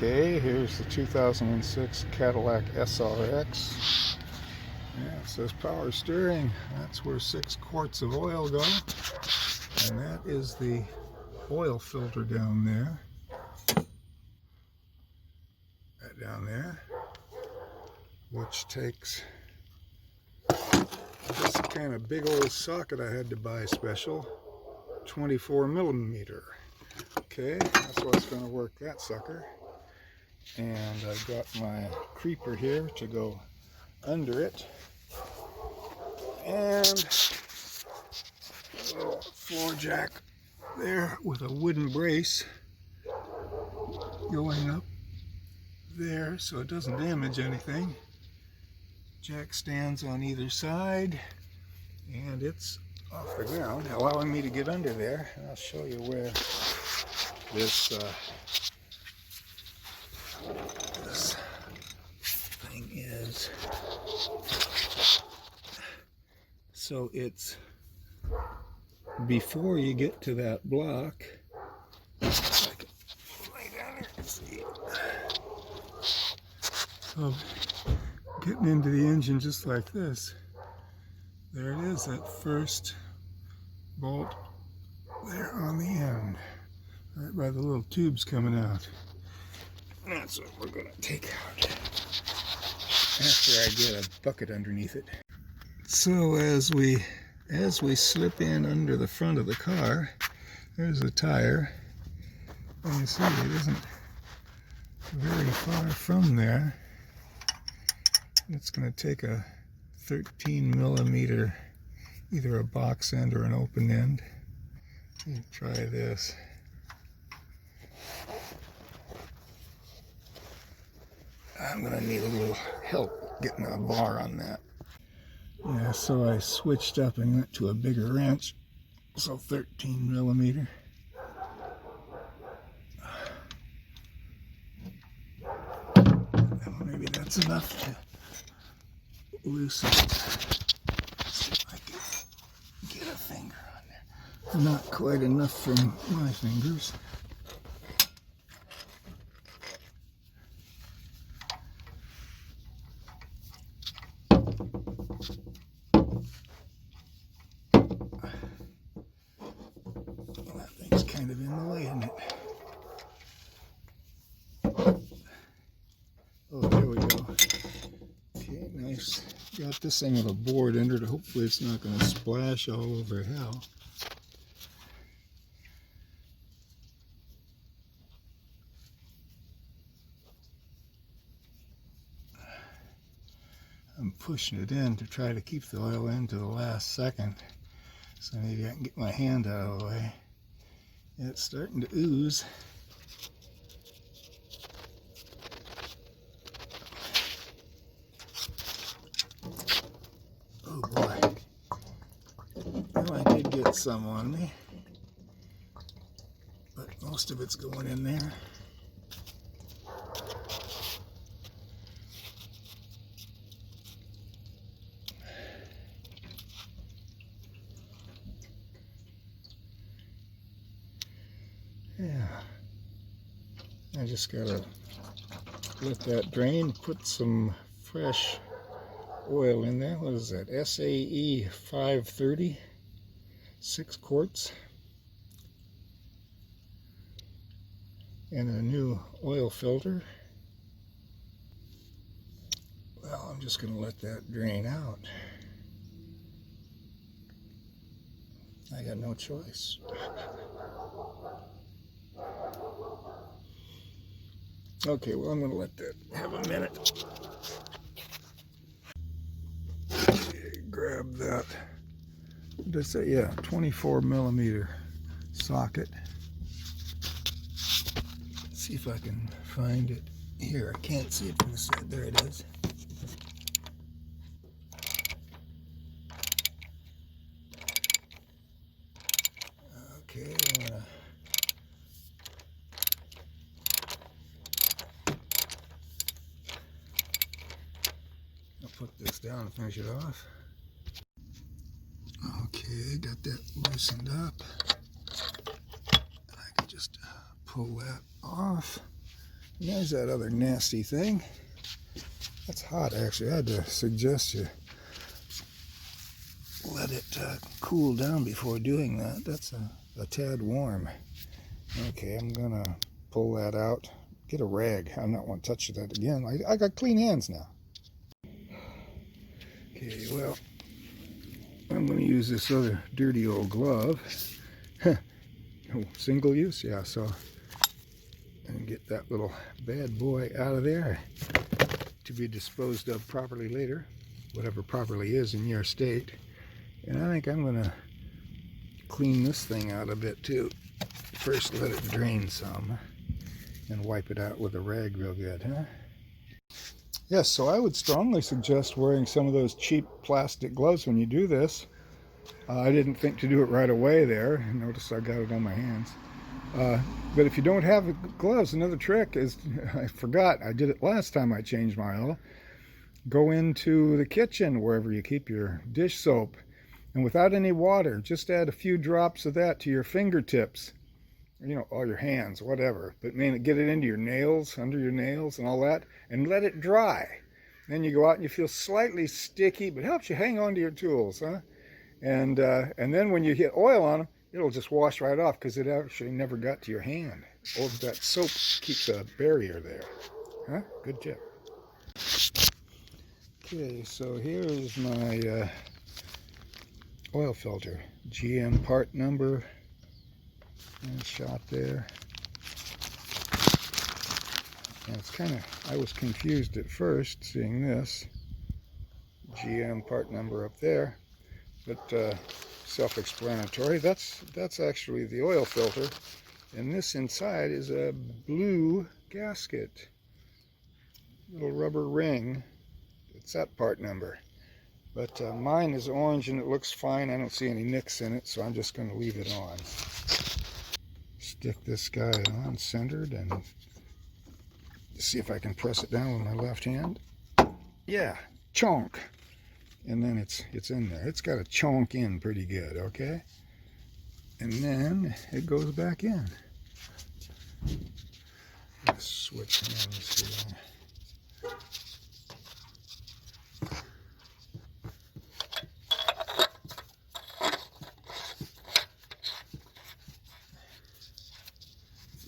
Okay, here's the 2006 Cadillac SRX. Yeah, it says power steering. That's where 6 quarts of oil go. And that is the oil filter down there. That down there. Which takes this kind of big old socket I had to buy special. 24 millimeter. Okay, that's what's going to work that sucker. And I've got my creeper here to go under it, and a little floor jack there with a wooden brace going up there so it doesn't damage anything. Jack stands on either side, and it's off the ground, allowing me to get under there. And I'll show you where this thing is. So it's before you get to that block. I can lay down here and see. So getting into the engine just like this. There it is, that first bolt there on the end, right by the little tubes coming out. That's what we're going to take out after I get a bucket underneath it. So as we slip in under the front of the car, there's a tire, and you see it isn't very far from there. It's going to take a 13 millimeter, either a box end or an open end. Let me try this. I'm going to need a little help getting a bar on that. Yeah, so I switched up and went to a bigger wrench, so 13 millimeter. And maybe that's enough to loosen it. See if I can get a finger on there. Not quite enough for my fingers. Well, that thing's kind of in the way, isn't it? Oh, there we go. Okay, nice. Got this thing with a board under it. Hopefully it's not going to splash all over hell. I'm pushing it in to try to keep the oil in to the last second. So maybe I can get my hand out of the way. It's starting to ooze. Oh boy. Well, I did get some on me, but most of it's going in there. Yeah, I just gotta let that drain, put some fresh oil in there. What is that? SAE 530, 6 quarts, and a new oil filter. Well, I'm just gonna let that drain out. I got no choice. Okay, well, I'm going to let that have a minute. Okay, grab that. What did I say? Yeah, 24 millimeter socket. Let's see if I can find it here. I can't see it from the side. There it is. Okay, I'm going to put this down and finish it off. Okay, got that loosened up. I can just pull that off. And there's that other nasty thing. That's hot, actually. I had to suggest you let it cool down before doing that. That's a tad warm. Okay, I'm gonna pull that out. Get a rag. I don't want to touch that again. I got clean hands now. Okay, well, I'm gonna use this other dirty old glove. Oh, single use? Yeah, so and get that little bad boy out of there to be disposed of properly later, whatever properly is in your state. And I think I'm gonna clean this thing out a bit too. First let it drain some and wipe it out with a rag real good, huh? Yes, so I would strongly suggest wearing some of those cheap plastic gloves when you do this. I didn't think to do it right away there. Notice I got it on my hands. But if you don't have gloves, another trick is, I forgot, I did it last time I changed my oil. Go into the kitchen, wherever you keep your dish soap, and without any water, just add a few drops of that to your fingertips. You know, all your hands, whatever. But mainly get it into your nails, under your nails and all that, and let it dry. Then you go out and you feel slightly sticky, but helps you hang on to your tools, huh? And then when you hit oil on them, it'll just wash right off because it actually never got to your hand. Or that soap keeps a barrier there. Huh? Good tip. Okay, so here is my oil filter. GM part number. And shot there. And it's kind of, I was confused at first seeing this. GM part number up there. But self-explanatory. That's actually the oil filter, and this inside is a blue gasket, little rubber ring. It's that part number. But mine is orange and it looks fine. I don't see any nicks in it, so I'm just going to leave it on. Stick this guy on centered and see if I can press it down with my left hand. Yeah, chonk. And then it's in there. It's got to chonk in pretty good, okay? And then it goes back in. Let's switch hands here.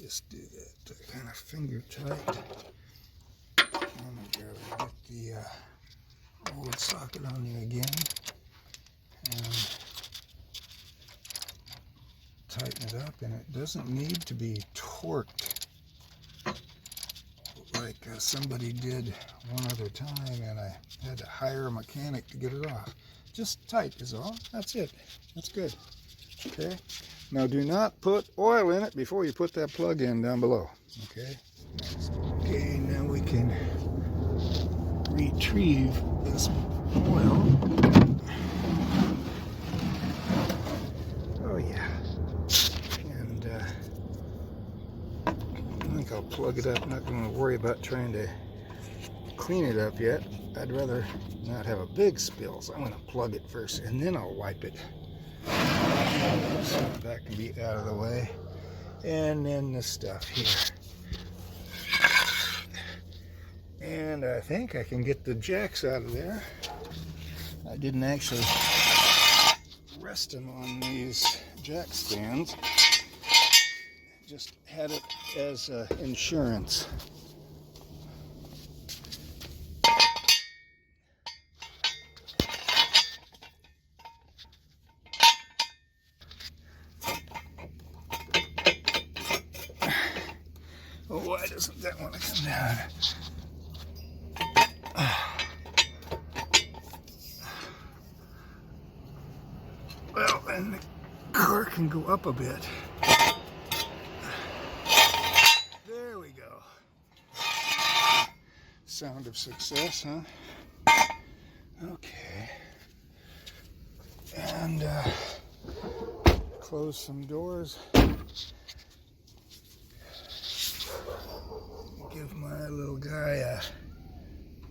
Just do that kind of finger tight. And I gotta get the old socket on there again and tighten it up. And it doesn't need to be torqued like somebody did one other time, and I had to hire a mechanic to get it off. Just tight is all. That's it. That's good. Okay. Now do not put oil in it before you put that plug in down below. Okay. Okay, now we can retrieve this oil. Oh yeah. And I think I'll plug it up. I'm not going to worry about trying to clean it up yet. I'd rather not have a big spill, so I'm going to plug it first and then I'll wipe it. So that can be out of the way. And then this stuff here. And I think I can get the jacks out of there. I didn't actually rest them on these jack stands. Just had it as insurance. Oh, why doesn't that want to come down? Well, and the car can go up a bit. There we go. Sound of success, huh? Okay. And close some doors. Give my little guy a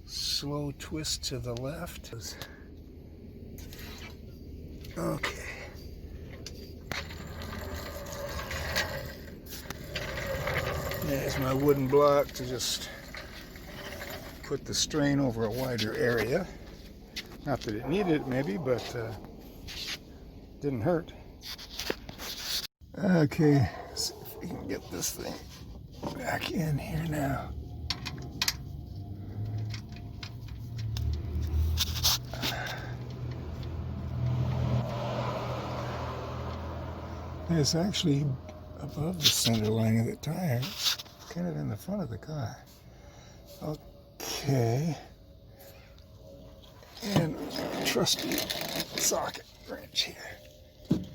slow twist to the left. Okay. There's my wooden block to just put the strain over a wider area. Not that it needed it maybe, but didn't hurt. Okay, let's see if we can get this thing back in here now. It's actually above the center line of the tire, kind of in the front of the car. Okay, and trusty socket wrench here. And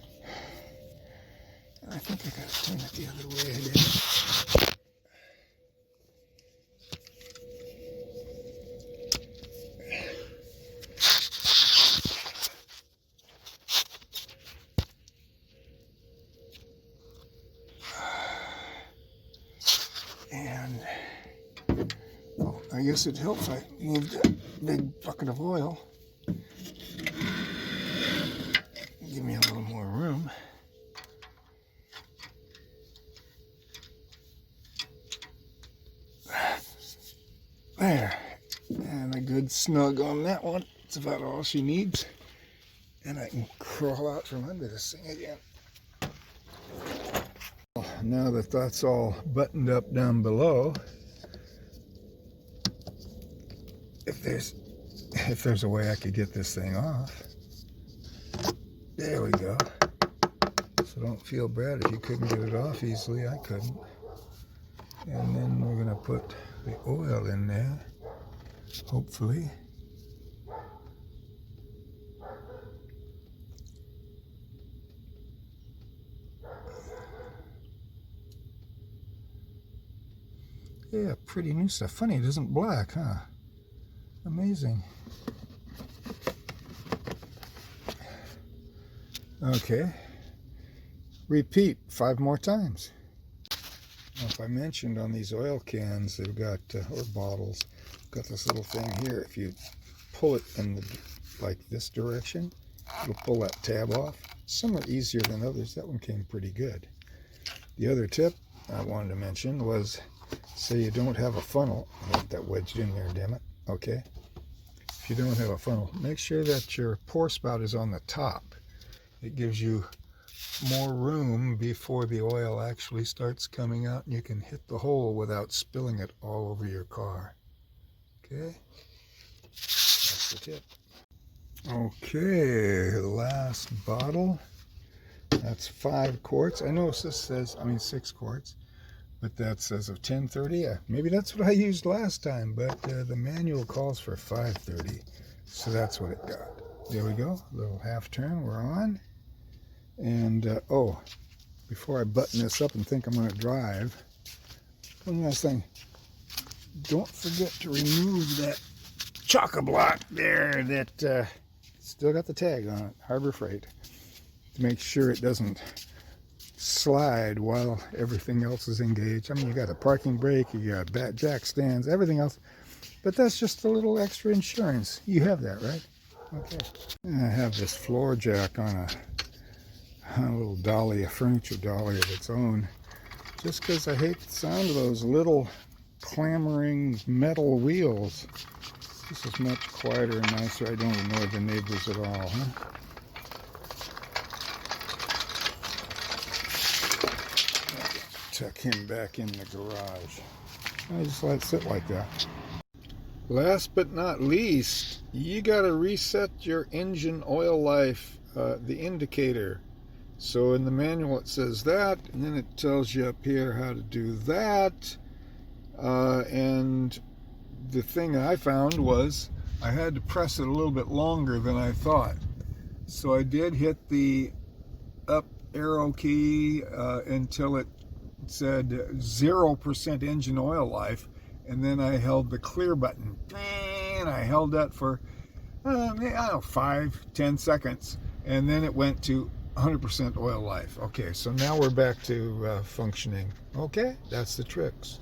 I think I gotta turn it the other way again. And well, I guess it helps. I need a big bucket of oil. Give me a little more room. There. And a good snug on that one. It's about all she needs. And I can crawl out from under this thing again. Now that that's all buttoned up down below, if there's a way I could get this thing off. There we go. So don't feel bad if you couldn't get it off easily. I couldn't. And then we're going to put the oil in there, hopefully. Yeah, pretty new stuff. Funny, it isn't black, huh? Amazing. Okay. Repeat 5 more times. Now, if I mentioned on these oil cans, they've got, or bottles, got this little thing here. If you pull it in the, like this direction, it'll pull that tab off. Some are easier than others. That one came pretty good. The other tip I wanted to mention was, say you don't have a funnel. I got that wedged in there, damn it. Okay. If you don't have a funnel, make sure that your pour spout is on the top. It gives you more room before the oil actually starts coming out, and you can hit the hole without spilling it all over your car. Okay, that's the tip. Okay, last bottle. That's 5 quarts. I know this says, 6 quarts, but that says of 1030. Maybe that's what I used last time, but the manual calls for 530, so that's what it got. There we go, a little half turn, we're on. And oh, before I button this up and think I'm going to drive, one last thing. Don't forget to remove that chock-a-block there that still got the tag on it, Harbor Freight, to make sure it doesn't slide while everything else is engaged. I mean, you got a parking brake, you got back jack stands, everything else, but that's just a little extra insurance. You have that, right? Okay. And I have this floor jack on a little dolly, a furniture dolly of its own, just because I hate the sound of those little clamoring metal wheels. This is much quieter and nicer. I don't annoy the neighbors at all, huh? Tuck him back in the garage. I just let it sit like that. Last but not least, you got to reset your engine oil life, the indicator. So in the manual it says that, and then it tells you up here how to do that. And the thing I found was I had to press it a little bit longer than I thought. So I did hit the up arrow key until it said 0% engine oil life, and then I held the clear button, and I held that for I don't know, 5-10 seconds, and then it went to 100% oil life. Okay, so now we're back to functioning. Okay, that's the tricks.